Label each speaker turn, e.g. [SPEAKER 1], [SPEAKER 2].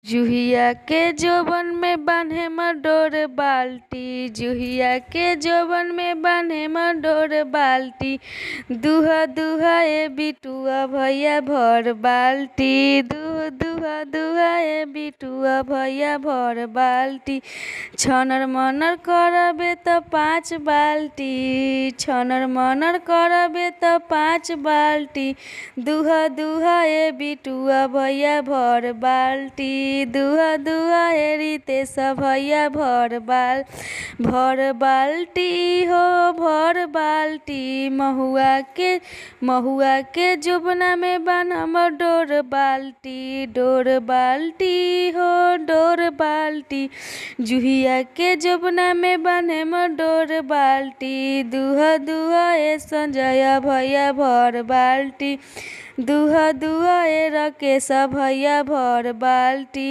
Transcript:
[SPEAKER 1] जुहिया के जोबन में बान्हे मडोर बाल्टी, जुहिया के जोबन में बान्हे मडोर बाल्टी। दुहा दुहा ए बिटुआ भैया भर बाल्टी, दुहा दुहा ए बिटुआ भैया भर बाल्टी। छनर मनर करबे त 5 बाल्टी, छनर मनर करबे त 5 बाल्टी। दुहा दुहा ए बिटुआ भैया भर बाल्टी, दुहा दुहा ए रितेश भैया भर बाल्टी हो भर बाल्टी। महुआ के जोबना में बान्हम डोर बाल्टी, डोर बाल्टी हो डोर बाल्टी। जुहिया के जोबना में बान्हम डोर बाल्टी, दुहा दुहा ए संजय भैया भर बाल्टी, दुहा दुहा ए राकेश भैया भर बाल्टी।